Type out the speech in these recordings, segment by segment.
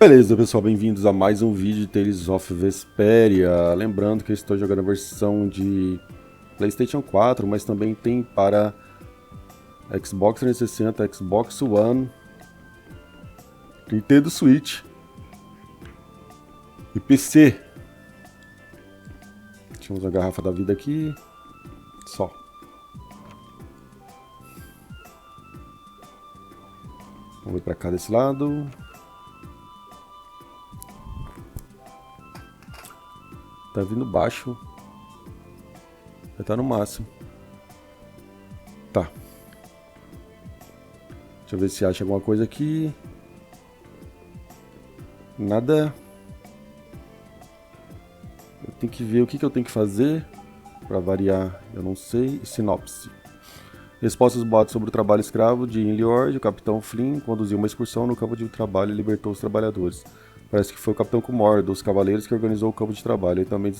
Beleza, pessoal, bem-vindos a mais um vídeo de Tales of Vesperia. Lembrando que eu estou jogando a versão de PlayStation 4, mas também tem para Xbox 360, Xbox One, Nintendo Switch e PC. Tínhamos a garrafa da vida aqui, só. Vamos vir pra cá desse lado. Tá vindo baixo. Já tá no máximo. Tá. Deixa eu ver se acha alguma coisa aqui. Nada. Eu tenho que ver o que eu tenho que fazer. Pra variar, eu não sei. Sinopse. Resposta aos boatos sobre o trabalho escravo de Inliord. O capitão Flynn conduziu uma excursão no campo de trabalho e libertou os trabalhadores. Parece que foi o capitão Kumor dos cavaleiros que organizou o campo de trabalho. Ele também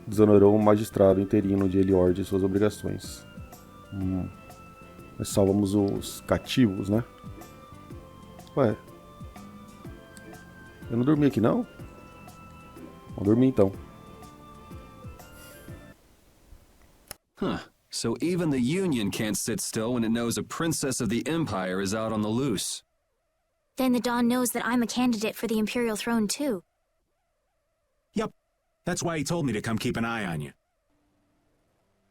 desonorou o magistrado interino de Eliord e suas obrigações. Nós salvamos os cativos, né? Ué. Eu não dormi aqui, não? Vamos dormir, então. Huh. So even the Union can't sit still when it knows a princess of the Empire is out on the loose. Then the Dawn knows that I'm a candidate for the Imperial throne, too. Yep. That's why he told me to come keep an eye on you.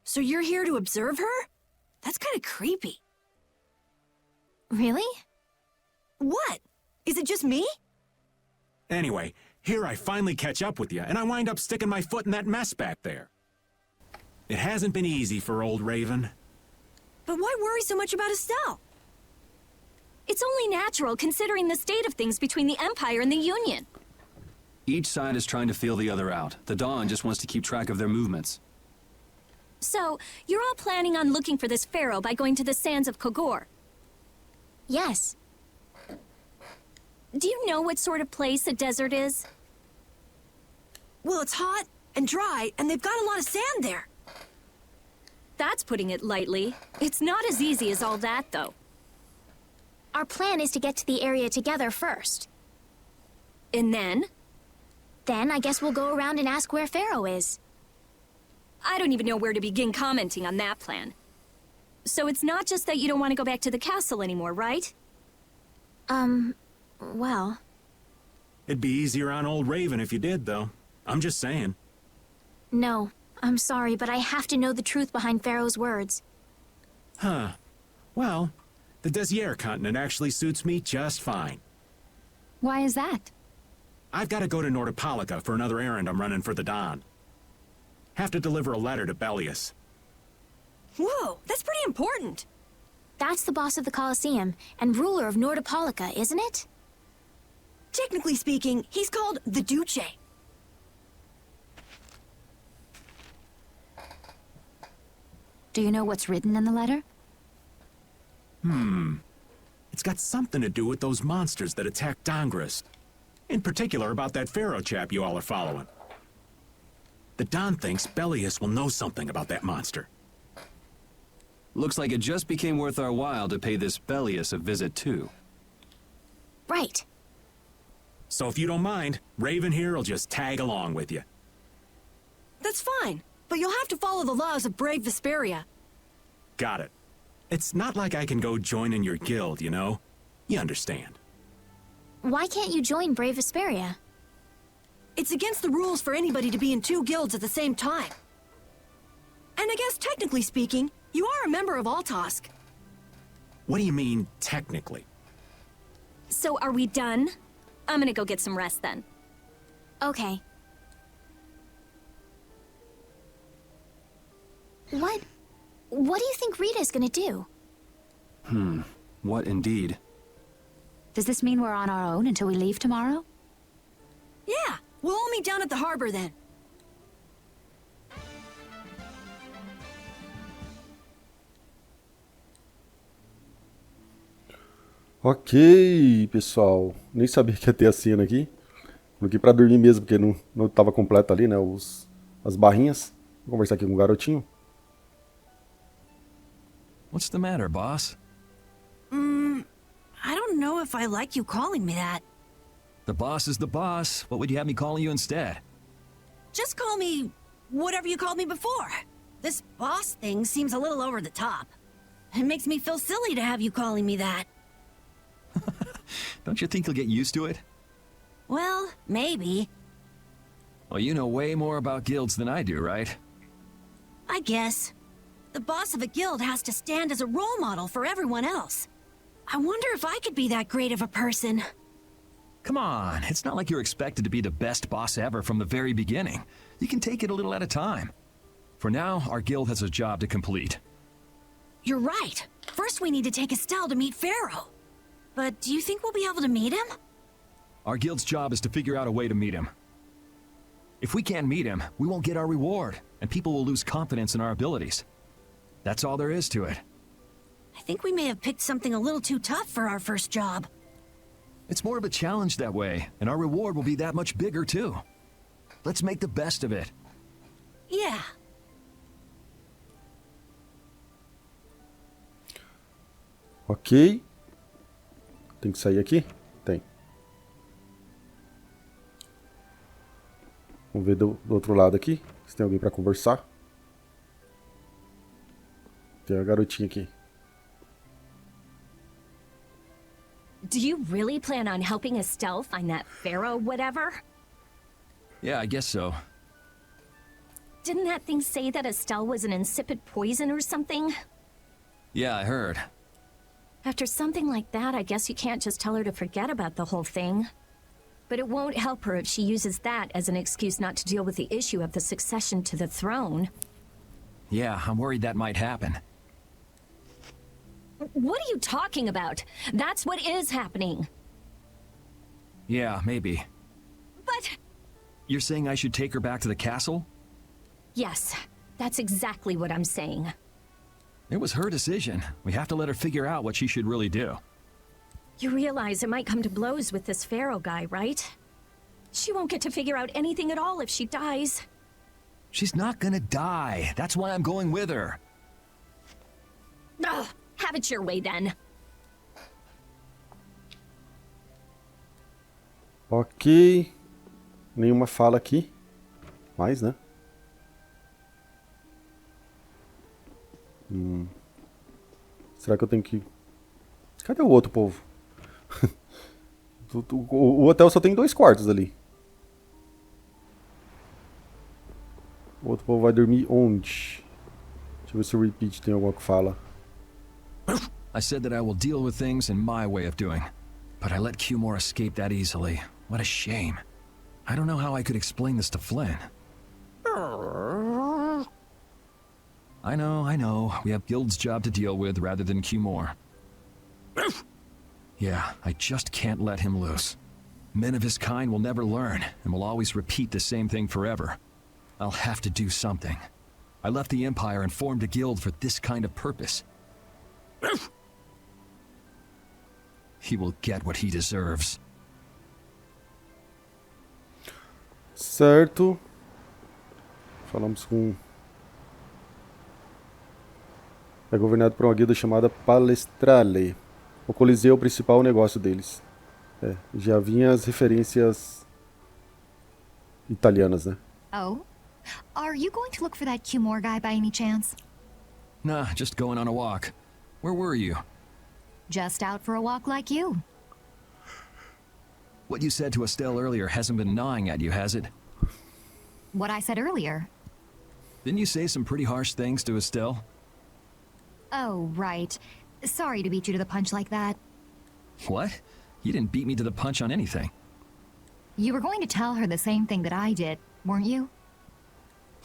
So you're here to observe her? That's kind of creepy. Really? What? Is it just me? Anyway, here I finally catch up with you, and I wind up sticking my foot in that mess back there. It hasn't been easy for old Raven. But why worry so much about Estelle? It's only natural considering the state of things between the Empire and the Union. Each side is trying to feel the other out. The Dawn just wants to keep track of their movements. So, you're all planning on looking for this pharaoh by going to the sands of Kogor. Yes. Do you know what sort of place a desert is? Well, it's hot and dry, and they've got a lot of sand there. That's putting it lightly. It's not as easy as all that, though. Our plan is to get to the area together first. And then? Then I guess we'll go around and ask where Pharaoh is. I don't even know where to begin commenting on that plan. So it's not just that you don't want to go back to the castle anymore, right? Well... It'd be easier on old Raven if you did, though. I'm just saying. No, I'm sorry, but I have to know the truth behind Pharaoh's words. Huh. Well, the Desier continent actually suits me just fine. Why is that? I've got to go to Nordopolica for another errand I'm running for the Dawn. Have to deliver a letter to Bellius. Whoa, that's pretty important. That's the boss of the Colosseum and ruler of Nordopolica, isn't it? Technically speaking, he's called the Duce. Do you know what's written in the letter? It's got something to do with those monsters that attacked Dongris. In particular about that Pharaoh chap you all are following. The Don thinks Bellius will know something about that monster. Looks like it just became worth our while to pay this Bellius a visit too. Right. So if you don't mind, Raven here will just tag along with you. That's fine, but you'll have to follow the laws of brave Vesperia. Got it. It's not like I can go join in your guild, you know? You understand. Why can't you join Brave Vesperia? It's against the rules for anybody to be in two guilds at the same time. And I guess technically speaking, you are a member of Altosk. What do you mean, technically? So are we done? I'm gonna go get some rest then. Okay. What do you think Rita's gonna do? What indeed? Does this mean we're on our own until we leave tomorrow? Yeah, we'll all meet down at the harbor then. Ok, pessoal. Nem sabia que ia ter a cena aqui. Coloquei pra dormir mesmo, porque não tava completo ali, né? As barrinhas. Vou conversar aqui com o garotinho. What's the matter, boss? I don't know if I like you calling me that. The boss is the boss. What would you have me calling you instead? Just call me whatever you called me before. This boss thing seems a little over the top. It makes me feel silly to have you calling me that. Don't you think you'll get used to it? Well, maybe. Well, you know way more about guilds than I do, right? I guess. The boss of a guild has to stand as a role model for everyone else. I wonder if I could be that great of a person. Come on, it's not like you're expected to be the best boss ever from the very beginning. You can take it a little at a time. For now, our guild has a job to complete. You're right. First we need to take Estelle to meet Pharaoh. But do you think we'll be able to meet him? Our guild's job is to figure out a way to meet him. If we can't meet him, we won't get our reward, and people will lose confidence in our abilities. That's all there is to it. I think we may have picked something a little too tough for our first job. It's more of a challenge that way, and our reward will be that much bigger too. Let's make the best of it. Yeah. Ok. Tem que sair aqui? Tem. Vamos ver do outro lado aqui. Se tem alguém pra conversar. Tem a garotinha aqui. Do you really plan on helping Estelle find that Pharaoh whatever? Yeah, I guess so. Didn't that thing say that Estelle was an insipid poison or something? Yeah, I heard. After something like that, I guess you can't just tell her to forget about the whole thing. But it won't help her if she uses that as an excuse not to deal with the issue of the succession to the throne. Yeah, I'm worried that might happen. What are you talking about? That's what is happening. Yeah, maybe. But... You're saying I should take her back to the castle? Yes, that's exactly what I'm saying. It was her decision. We have to let her figure out what she should really do. You realize it might come to blows with this Pharaoh guy, right? She won't get to figure out anything at all if she dies. She's not gonna die. That's why I'm going with her. Ugh, have it your way then. Ok. Nenhuma fala aqui. Mais, né? Será que eu tenho que... Cadê o outro povo? O hotel só tem 2 quartos ali. O outro povo vai dormir onde? Deixa eu ver se o repeat tem alguma que fala. I said that I will deal with things in my way of doing. But I let Cumore escape that easily. What a shame. I don't know how I could explain this to Flynn. I know. We have Guild's job to deal with rather than Cumore. Yeah, I just can't let him loose. Men of his kind will never learn, and will always repeat the same thing forever. I'll have to do something. I left the Empire and formed a guild for this kind of purpose. He will get what he deserves. Certo. Falamos com... É governado por uma guilda chamada Palestrale. O Coliseu é o principal negócio deles. É, já vinha as referências italianas, né? Oh? Are you going to look for that Cumore guy by any chance? Nah, just going on a walk. Where were you? Just out for a walk like you. What you said to Estelle earlier hasn't been gnawing at you, has it? What I said earlier. Didn't you say some pretty harsh things to Estelle? Oh, right. Sorry to beat you to the punch like that. What? You didn't beat me to the punch on anything. You were going to tell her the same thing that I did, weren't you?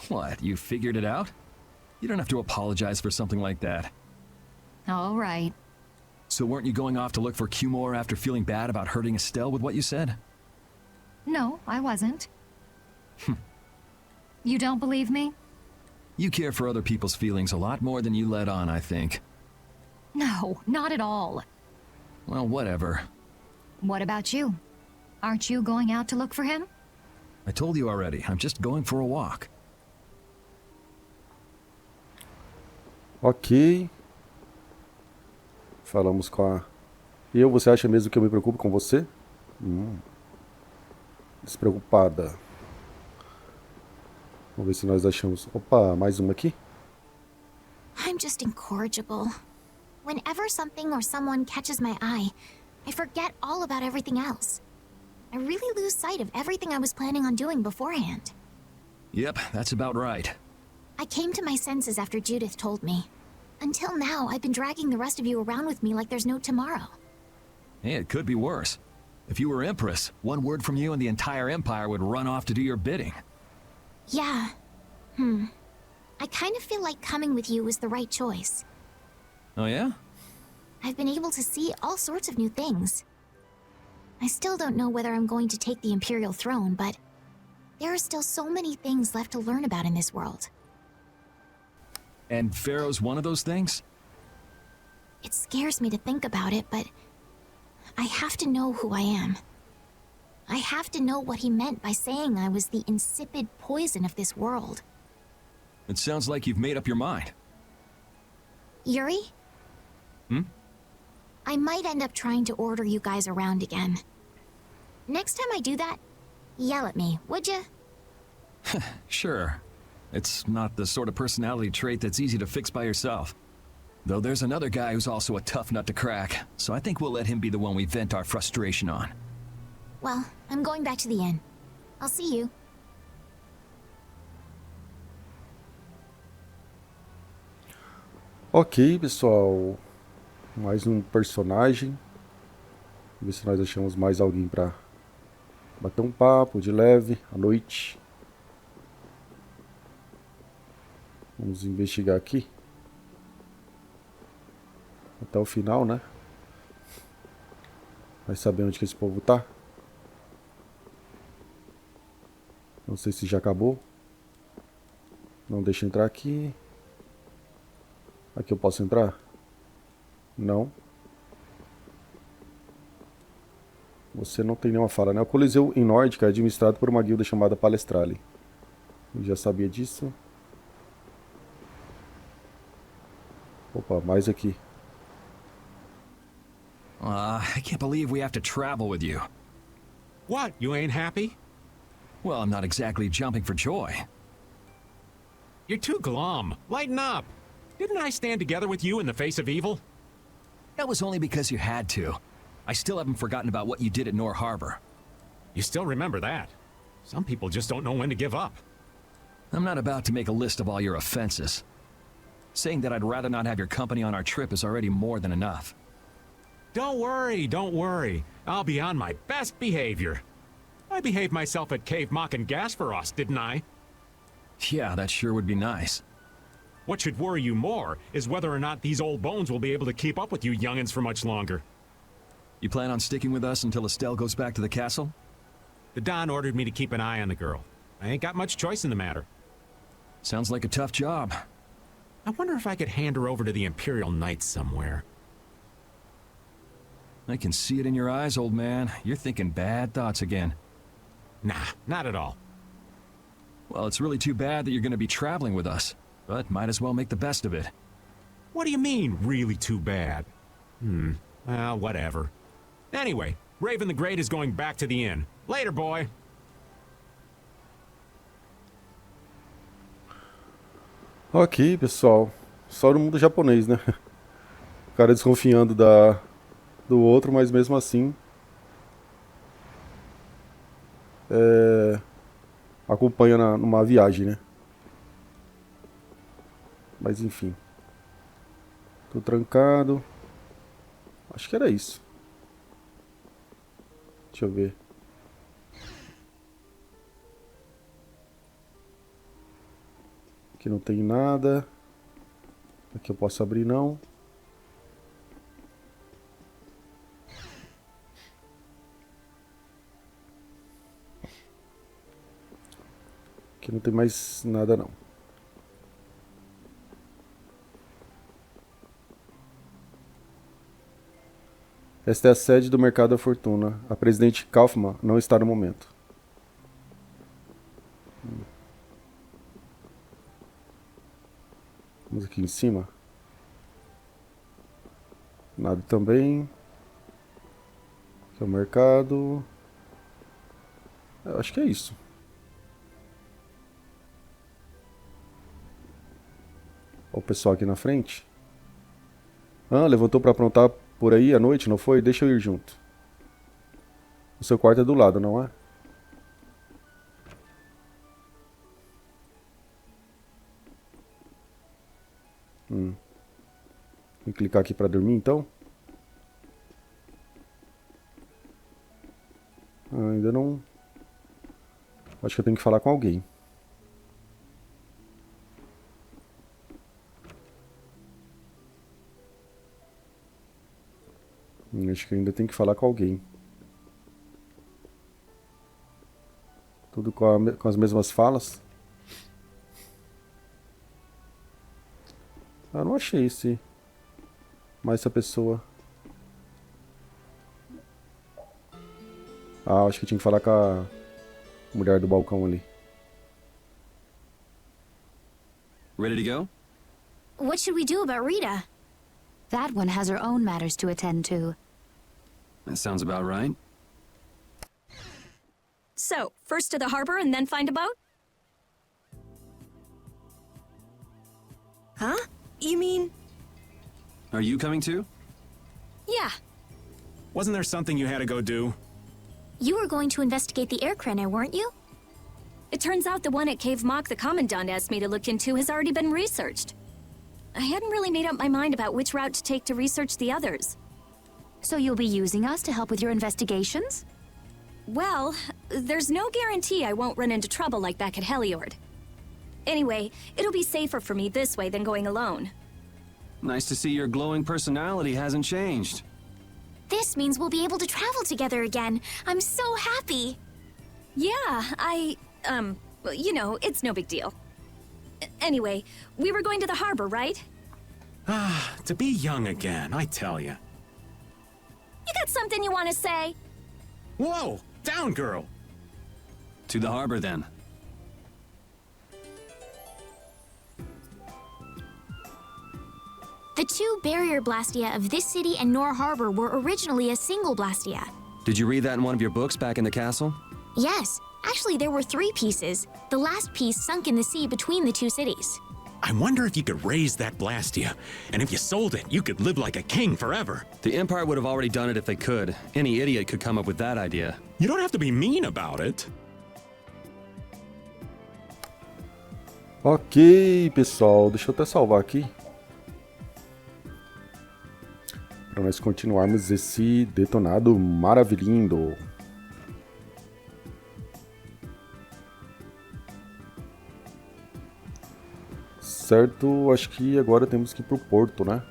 What, you figured it out? You don't have to apologize for something like that. All right. So weren't you going off to look for Cumore after feeling bad about hurting Estelle with what you said? No, I wasn't. You don't believe me? You care for other people's feelings a lot more than you let on, I think. No, not at all. Well, whatever. What about you? Aren't you going out to look for him? I told you already, I'm just going for a walk. Ok. Falamos com a... Você acha mesmo que eu me preocupo com você? despreocupada. Vamos ver se nós achamos... Opa, mais uma aqui. I'm just incorrigible. Whenever something or someone catches my eye, I forget all about everything else. I really lose sight of everything I was planning on doing beforehand. Yep, that's about right. I came to my senses after Judith told me. Until now, I've been dragging the rest of you around with me like there's no tomorrow. Hey, it could be worse. If you were Empress, one word from you and the entire Empire would run off to do your bidding. Yeah. I kind of feel like coming with you was the right choice. Oh yeah? I've been able to see all sorts of new things. I still don't know whether I'm going to take the Imperial throne, but there are still so many things left to learn about in this world. And Pharaoh's one of those things? It scares me to think about it, but I have to know who I am. I have to know what he meant by saying I was the insipid poison of this world. It sounds like you've made up your mind. Yuri? Hmm? I might end up trying to order you guys around again. Next time I do that, yell at me, would you? Sure. It's not the sort of personality trait that's easy to fix by yourself. Though there's another guy who's also a tough nut to crack, so I think we'll let him be the one we vent our frustration on. Well, I'm going back to the inn. I'll see you. Ok, pessoal. Mais um personagem. Vamos ver se nós achamos mais alguém pra bater um papo de leve à noite. Vamos investigar aqui. Até o final, né? Vai saber onde que esse povo tá. Não sei se já acabou. Não deixa entrar aqui. Aqui eu posso entrar? Não. Você não tem nenhuma fala, né? O Coliseu em Nórdica é administrado por uma guilda chamada Palestrale. Eu já sabia disso. Opa, mais aqui. I can't believe we have to travel with you. What, you ain't happy? Well, I'm not exactly jumping for joy. You're too glum. Lighten up. Didn't I stand together with you in the face of evil? That was only because you had to. I still haven't forgotten about what you did at Nor Harbor. You still remember that. Some people just don't know when to give up. I'm not about to make a list of all your offenses. Saying that I'd rather not have your company on our trip is already more than enough. Don't worry, don't worry. I'll be on my best behavior. I behaved myself at Cave Mock and Gasparos, didn't I? Yeah, that sure would be nice. What should worry you more is whether or not these old bones will be able to keep up with you youngins for much longer. You plan on sticking with us until Estelle goes back to the castle? The Don ordered me to keep an eye on the girl. I ain't got much choice in the matter. Sounds like a tough job. I wonder if I could hand her over to the Imperial Knights somewhere. I can see it in your eyes, old man. You're thinking bad thoughts again. Nah, not at all. Well, it's really too bad that you're going to be traveling with us, but might as well make the best of it. What do you mean, really too bad? Well, whatever. Anyway, Raven the Great is going back to the inn. Later, boy. Ok, pessoal. Só no mundo japonês, né? O cara desconfiando do outro, mas mesmo assim... acompanha numa viagem, né? Mas enfim. Tô trancado. Acho que era isso. Deixa eu ver. Aqui não tem nada. Aqui eu posso abrir não. Aqui não tem mais nada não. Esta é a sede do Mercado da Fortuna. A presidente Kaufman não está no momento. Vamos aqui em cima. Nada também. Aqui é o mercado. Eu acho que é isso. Olha o pessoal aqui na frente. Ah, levantou pra aprontar por aí à noite, não foi? Deixa eu ir junto. O seu quarto é do lado, não é? Vou clicar aqui pra dormir, então. Ah, ainda não... Acho que eu tenho que falar com alguém. Acho que ainda tem que falar com alguém. Tudo com as mesmas falas. Ah, não achei mais essa pessoa. Ah, acho que tinha que falar com a mulher do balcão ali. Ready to go? What should we do about Rita? That one has her own matters to attend to. That sounds about right. So, first to the harbor and then find a boat? Huh? You mean... Are you coming too? Yeah. Wasn't there something you had to go do? You were going to investigate the air craner, weren't you? It turns out the one at Cave Mock the Commandant asked me to look into has already been researched. I hadn't really made up my mind about which route to take to research the others. So you'll be using us to help with your investigations? Well, there's no guarantee I won't run into trouble like back at Heliord. Anyway, it'll be safer for me this way than going alone. Nice to see your glowing personality hasn't changed. This means we'll be able to travel together again. I'm so happy. Yeah, you know, it's no big deal. Anyway, we were going to the harbor, right? Ah, to be young again, I tell ya. You got something you want to say? Whoa! Down, girl! To the harbor, then. The two barrier blastia of this city and Nor Harbor were originally a single blastia. Did you read that in one of your books back in the castle? Yes, actually there were 3 pieces. The last piece sunk in the sea between the 2 cities. I wonder if you could raise that Blastia, and if you sold it, you could live like a king forever. The Empire would have already done it if they could. Any idiot could come up with that idea. You don't have to be mean about it. Ok, pessoal. Deixa eu até salvar aqui. Para nós continuarmos esse detonado maravilhindo. Certo, acho que agora temos que ir pro porto, né?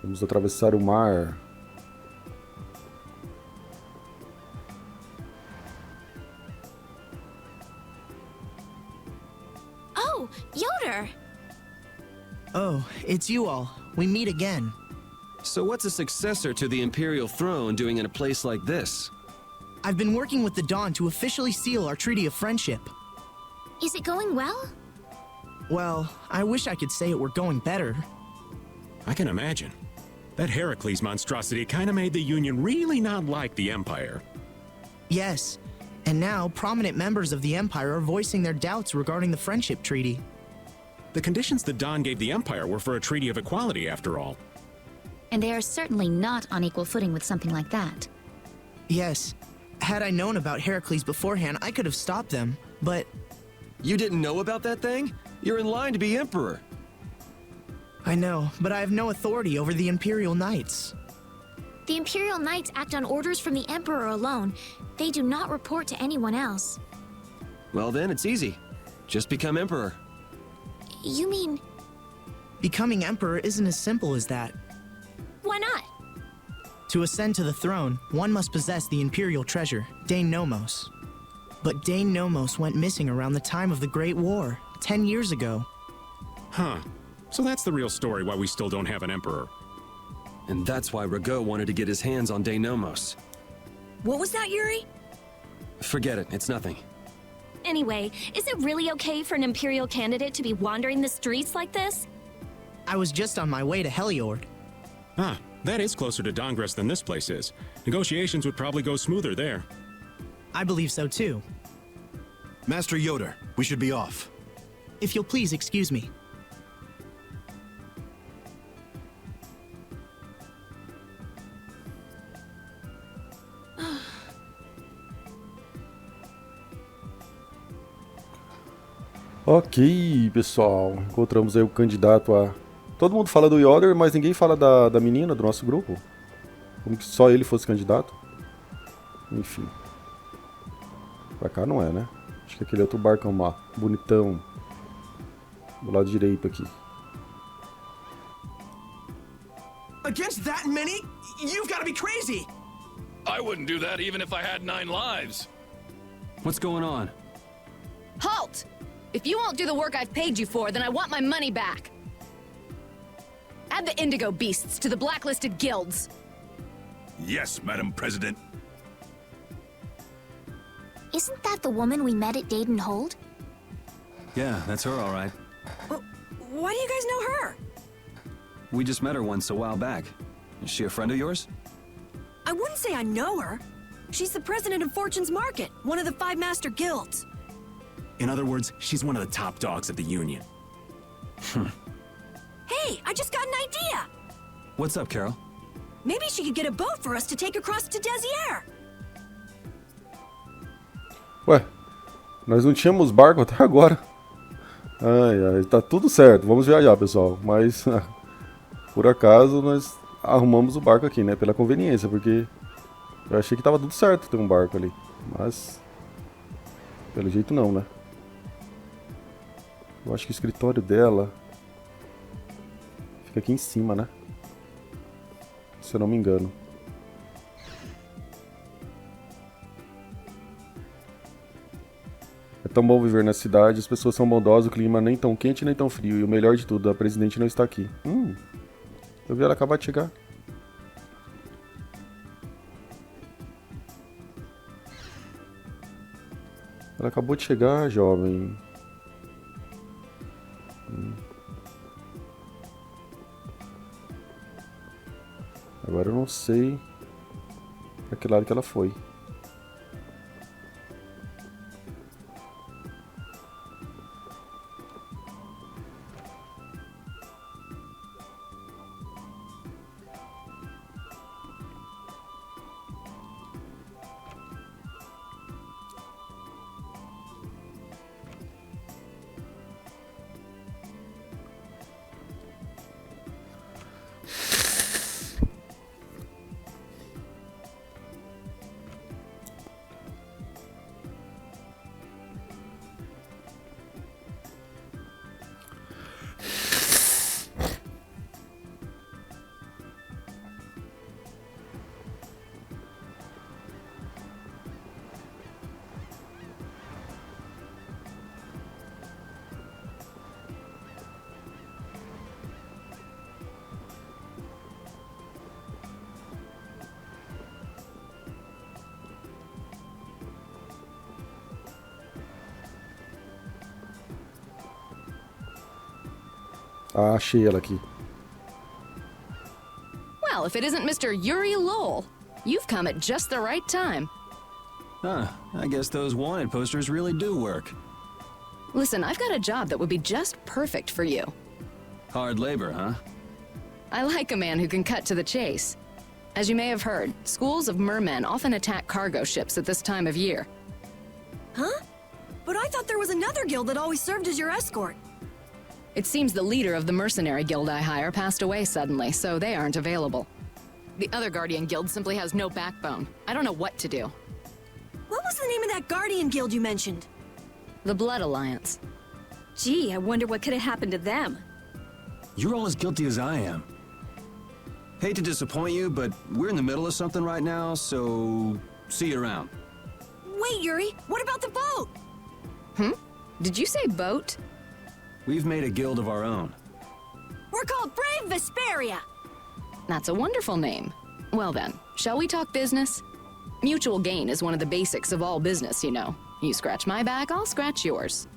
Vamos atravessar o mar. Oh, Yoder! Oh, it's you all. We meet again. So what's a successor to the Imperial throne doing in a place like this? I've been working with the Dawn to officially seal our Treaty of Friendship. Is it going well? Well, I wish I could say it were going better. I can imagine. That Heracles monstrosity kinda made the Union really not like the Empire. Yes, and now prominent members of the Empire are voicing their doubts regarding the Friendship Treaty. The conditions the Dawn gave the Empire were for a treaty of equality, after all. And they are certainly not on equal footing with something like that. Yes, had I known about Heracles beforehand, I could have stopped them, but... You didn't know about that thing? You're in line to be Emperor. I know, but I have no authority over the Imperial Knights. The Imperial Knights act on orders from the Emperor alone. They do not report to anyone else. Well then, it's easy. Just become Emperor. You mean... Becoming Emperor isn't as simple as that. Why not? To ascend to the throne, one must possess the Imperial treasure, Dane Nomos. But Dane Nomos went missing around the time of the Great War, 10 years ago. Huh. So that's the real story why we still don't have an Emperor. And that's why Rago wanted to get his hands on Detonado. What was that, Yuri? Forget it, it's nothing. Anyway, is it really okay for an Imperial candidate to be wandering the streets like this? I was just on my way to Heliord. Ah, that is closer to Dongress than this place is. Negotiations would probably go smoother there. I believe so too. Master Yoder, we should be off. If you'll please excuse me. Ok, pessoal. Encontramos aí o candidato a... Todo mundo fala do Yoder, mas ninguém fala da menina do nosso grupo. Como que só ele fosse candidato. Enfim. Pra cá não é, né? Acho que aquele outro barcão lá. Bonitão. Do lado direito aqui. Against that many? You've got to be crazy! I wouldn't do that even if I had 9 lives. What's going on? Halt! If you won't do the work I've paid you for, then I want my money back. Add the Indigo Beasts to the blacklisted guilds. Yes, Madam President. Isn't that the woman we met at Detonado? Yeah, that's her, all right. Why do you guys know her? We just met her once a while back. Is she a friend of yours? I wouldn't say I know her. She's the president of Fortune's Market, one of the 5 master guilds. In other words, she's one of the top dogs at the Union. Hey, I just got an idea! What's up, Carol? Maybe she could get a boat for us to take across to Desier. Ué, nós não tínhamos barco até agora. Ai, ai, tá tudo certo. Vamos viajar, pessoal. Mas, por acaso, nós arrumamos o barco aqui, né? Pela conveniência, porque eu achei que tava tudo certo ter um barco ali. Mas, pelo jeito não, né? Eu acho que o escritório dela fica aqui em cima, né? Se eu não me engano. É tão bom viver na cidade, as pessoas são bondosas, o clima nem tão quente nem tão frio. E o melhor de tudo, a presidente não está aqui. Eu vi ela acabar de chegar. Ela acabou de chegar, jovem. Agora eu não sei pra que lado que ela foi. Ah, achei ela aqui. Well, if it isn't Mr. Yuri Lowell, you've come at just the right time. Huh, I guess those wanted posters really do work. Listen, I've got a job that would be just perfect for you. Hard labor, huh? I like a man who can cut to the chase. As you may have heard, schools of mermen often attack cargo ships at this time of year. Huh? But I thought there was another guild that always served as your escort. It seems the leader of the mercenary guild I hire passed away suddenly, so they aren't available. The other Guardian guild simply has no backbone. I don't know what to do. What was the name of that Guardian guild you mentioned? The Blood Alliance. Gee, I wonder what could have happened to them. You're all as guilty as I am. Hate to disappoint you, but we're in the middle of something right now, so see you around. Wait, Yuri, what about the boat? Did you say boat? We've made a guild of our own. We're called Brave Vesperia. That's a wonderful name. Well then, shall we talk business? Mutual gain is one of the basics of all business, you know. You scratch my back, I'll scratch yours.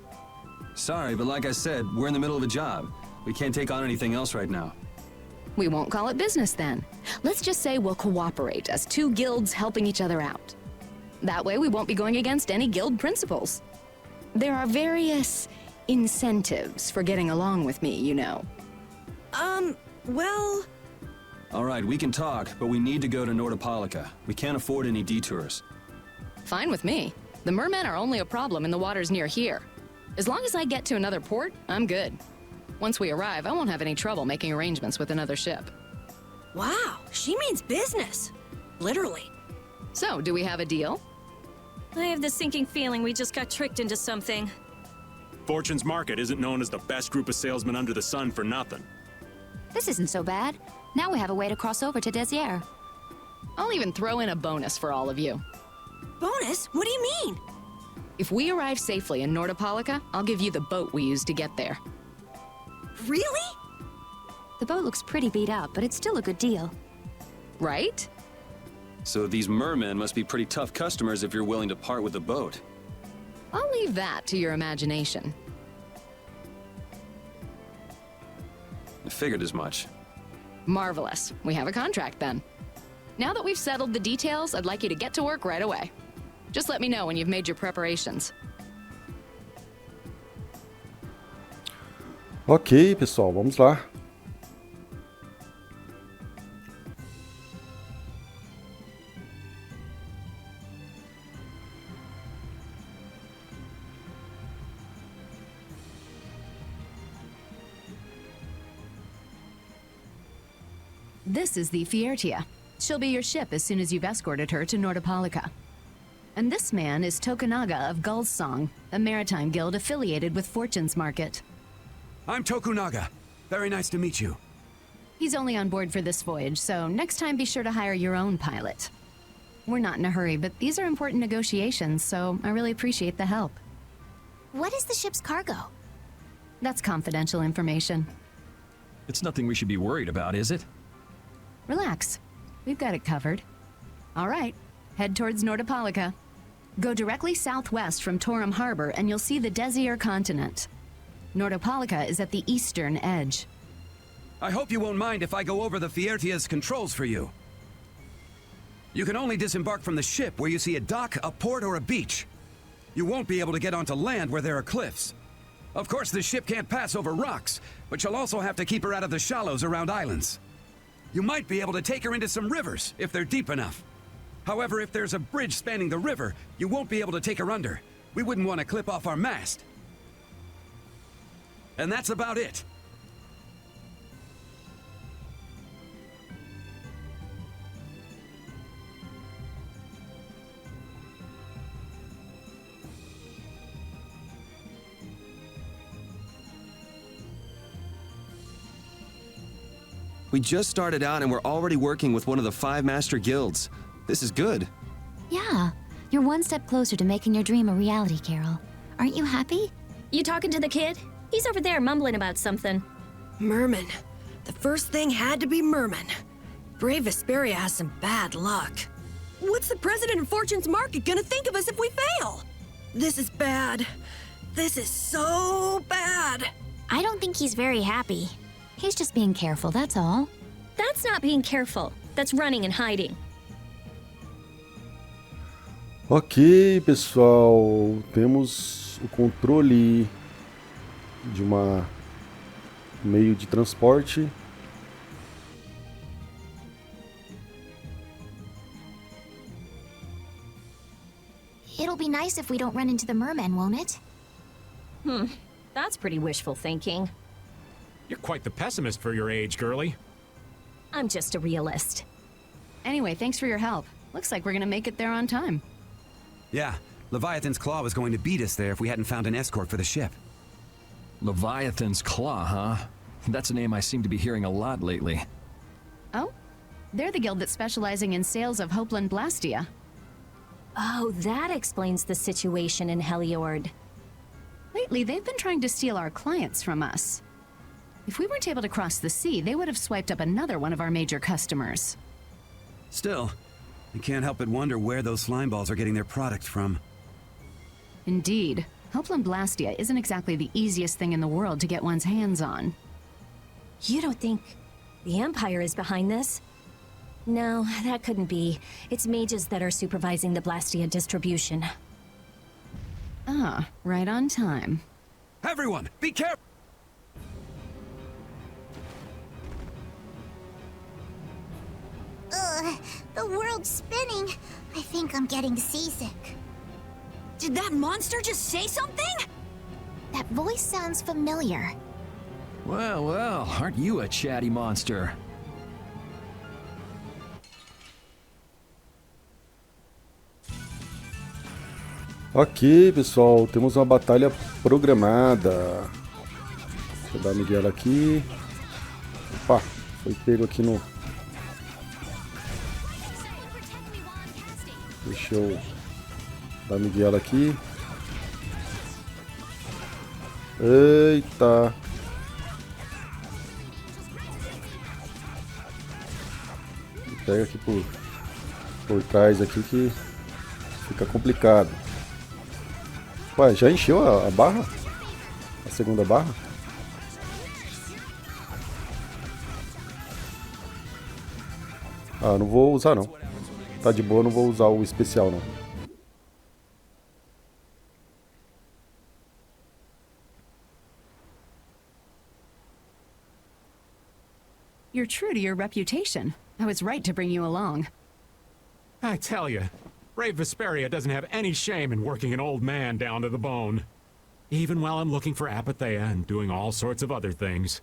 Sorry, but like I said, we're in the middle of a job. We can't take on anything else right now. We won't call it business then. Let's just say we'll cooperate as 2 guilds helping each other out. That way we won't be going against any guild principles. There are various incentives for getting along with me, you know. Well... All right, we can talk, but we need to go to Nordopolica. We can't afford any detours. Fine with me. The mermen are only a problem in the waters near here. As long as I get to another port, I'm good. Once we arrive, I won't have any trouble making arrangements with another ship. Wow, she means business. Literally. So, do we have a deal? I have the sinking feeling we just got tricked into something. Fortune's Market isn't known as the best group of salesmen under the sun for nothing. This isn't so bad. Now we have a way to cross over to Desier. I'll even throw in a bonus for all of you. Bonus? What do you mean? If we arrive safely in Nordopolica, I'll give you the boat we used to get there. Really? The boat looks pretty beat up, but it's still a good deal. Right? So these mermen must be pretty tough customers if you're willing to part with the boat. I'll leave that to your imagination. I figured as much. Marvelous. We have a contract then. Now that we've settled the details, I'd like you to get to work right away. Just let me know when you've made your preparations. Ok, pessoal, vamos lá. This is the Fiertia. She'll be your ship as soon as you've escorted her to Nordopolica. And this man is Tokunaga of Gull's Song, a maritime guild affiliated with Fortune's Market. I'm Tokunaga. Very nice to meet you. He's only on board for this voyage, so next time be sure to hire your own pilot. We're not in a hurry, but these are important negotiations, so I really appreciate the help. What is the ship's cargo? That's confidential information. It's nothing we should be worried about, is it? Relax. We've got it covered. All right, head towards Nordopolica. Go directly southwest from Torum Harbor and you'll see the Desier continent. Nordopolica is at the eastern edge. I hope you won't mind if I go over the Fiertia's controls for you. You can only disembark from the ship where you see a dock, a port, or a beach. You won't be able to get onto land where there are cliffs. Of course, the ship can't pass over rocks, but you'll also have to keep her out of the shallows around islands. You might be able to take her into some rivers, if they're deep enough. However, if there's a bridge spanning the river, you won't be able to take her under. We wouldn't want to clip off our mast. And that's about it. We just started out and we're already working with one of the 5 master guilds. This is good. Yeah, you're one step closer to making your dream a reality, Carol. Aren't you happy? You talking to the kid? He's over there mumbling about something. Merman. The first thing had to be Merman. Brave Vesperia has some bad luck. What's the president of Fortune's Market gonna think of us if we fail? This is bad. This is so bad. I don't think he's very happy. He's just being careful, that's all. That's not being careful. That's running and hiding. Ok, pessoal, temos o controle de uma meio de transporte. It'll be nice if we don't run into the mermen, won't it? That's pretty wishful thinking. You're quite the pessimist for your age, girlie. I'm just a realist. Anyway, thanks for your help. Looks like we're gonna make it there on time. Yeah, Leviathan's Claw was going to beat us there if we hadn't found an escort for the ship. Leviathan's Claw, huh? That's a name I seem to be hearing a lot lately. Oh? They're the guild that's specializing in sales of Hopeland Blastia. Oh, that explains the situation in Heliord. Lately, they've been trying to steal our clients from us. If we weren't able to cross the sea, they would have swiped up another one of our major customers. Still, I can't help but wonder where those slime balls are getting their product from. Indeed. Hopeland Blastia isn't exactly the easiest thing in the world to get one's hands on. You don't think the Empire is behind this? No, that couldn't be. It's mages that are supervising the Blastia distribution. Ah, right on time. Everyone, be careful! Ugh, the world's spinning. I think I'm getting seasick. Did that monster just say something? That voice sounds familiar. Well, well, aren't you a chatty monster? Ok, pessoal, temos uma batalha programada. Deixa eu dar Miguel aqui. Opa, foi pego aqui no... Deixa eu dar Miguel aqui. Eita. Pega aqui por trás aqui que fica complicado. Ué, já encheu a barra? A segunda barra? Ah, não vou usar não. Tá de boa, não vou usar o especial não. You're true to your reputation. I was right to bring you along. I tell you, brave Vesperia doesn't have any shame in working an old man down to the bone. Even while I'm looking for Apatheia and doing all sorts of other things.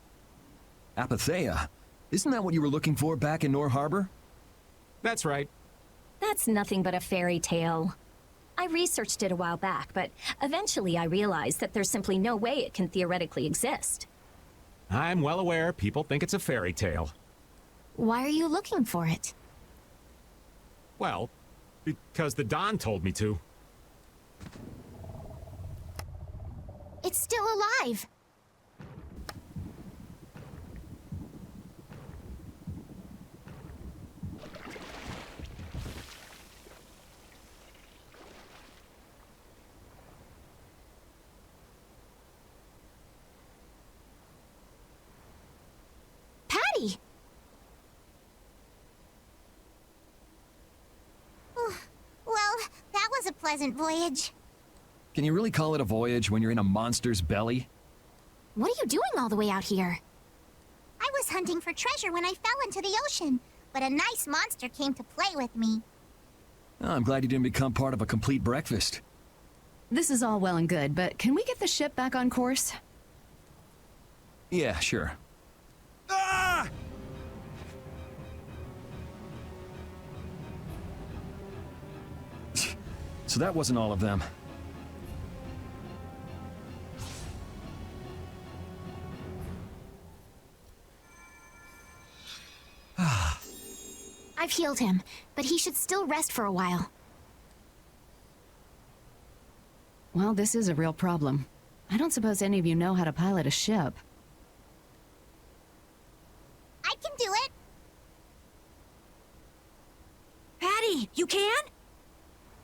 Apatheia? Isn't that what you were looking for back in Nor Harbor? That's right. That's nothing but a fairy tale. I researched it a while back, but eventually I realized that there's simply no way it can theoretically exist. I'm well aware people think it's a fairy tale. Why are you looking for it? Well, because the Don told me to. It's still alive. Patty! Well, that was a pleasant voyage. Can you really call it a voyage when you're in a monster's belly? What are you doing all the way out here? I was hunting for treasure when I fell into the ocean, but a nice monster came to play with me. Oh, I'm glad you didn't become part of a complete breakfast. This is all well and good, but can we get the ship back on course? Yeah, sure. Ah! So that wasn't all of them. I've healed him, but he should still rest for a while. Well, this is a real problem. I don't suppose any of you know how to pilot a ship. I can do it. Patty, you can?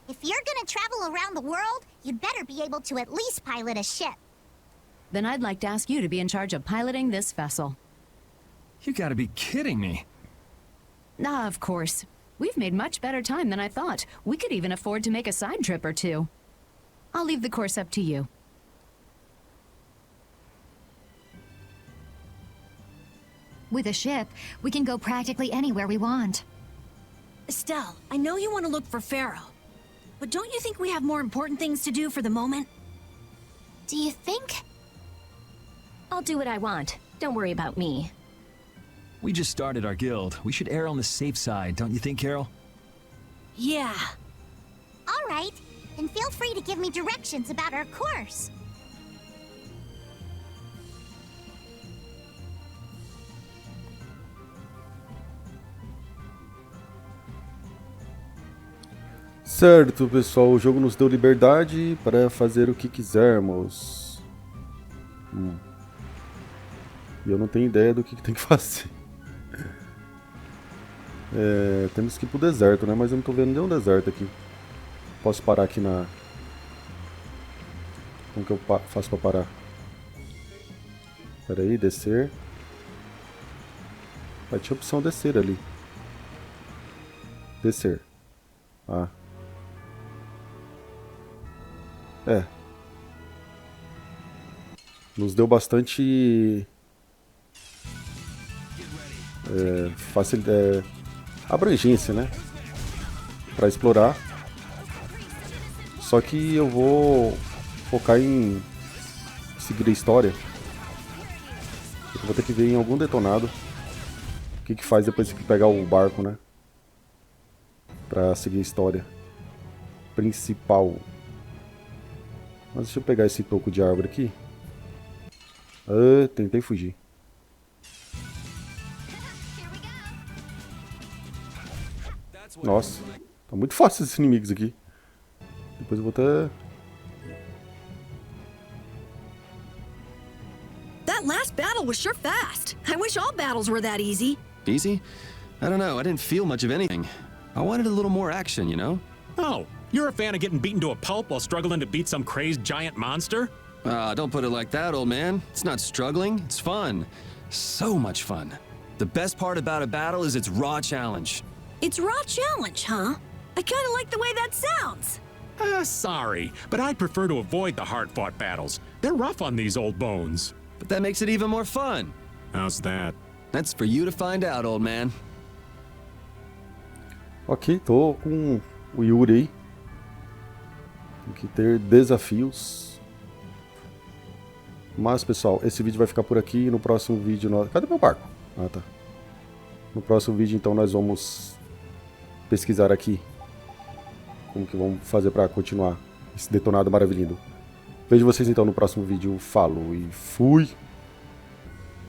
If you're gonna travel around the world, you'd better be able to at least pilot a ship. Then I'd like to ask you to be in charge of piloting this vessel. You gotta be kidding me. Ah, of course. We've made much better time than I thought. We could even afford to make a side trip or two. I'll leave the course up to you. With a ship, we can go practically anywhere we want. Estelle, I know you want to look for Pharaoh, but don't you think we have more important things to do for the moment? Do you think? I'll do what I want. Don't worry about me. We just started our guild. We should err on the safe side, don't you think, Carol? Yeah. All right. Then feel free to give me directions about our course. Certo, pessoal, o jogo nos deu liberdade para fazer o que quisermos. E eu não tenho ideia do que tem que fazer. Temos que ir pro deserto, né? Mas eu não tô vendo nenhum deserto aqui. Posso parar aqui na... Como que eu faço pra parar? Pera aí, descer. Tinha a opção descer ali. Descer. Ah. É. Nos deu bastante... abrangência, né? Pra explorar. Só que eu vou focar em seguir a história. Eu vou ter que ver em algum detonado o que faz depois que pegar o barco, né? Pra seguir a história principal. Mas deixa eu pegar esse toco de árvore aqui. Ah, tentei fugir. Nossa, tá muito fácil esses inimigos aqui. Depois eu vou até... That last battle was sure fast. I wish all battles were that easy. Easy? I don't know, I didn't feel much of anything. I wanted a little more action, you know? Oh, you're a fan of getting beaten to a pulp while struggling to beat some crazed giant monster? Don't put it like that, old man. It's not struggling, it's fun. So much fun. The best part about a battle is its raw challenge. It's raw challenge, huh? I kinda like the way that sounds. Sorry, but I'd prefer to avoid the hard-fought battles. They're rough on these old bones. But that makes it even more fun. How's that? That's for you to find out, old man. Ok, tô com o Yuri aí. Tem que ter desafios. Mas, pessoal, esse vídeo vai ficar por aqui. No próximo vídeo... Cadê meu barco? Ah, tá. No próximo vídeo, então, nós vamos pesquisar aqui como que vamos fazer para continuar esse detonado maravilhoso. Vejo vocês, então, no próximo vídeo. Falou e fui!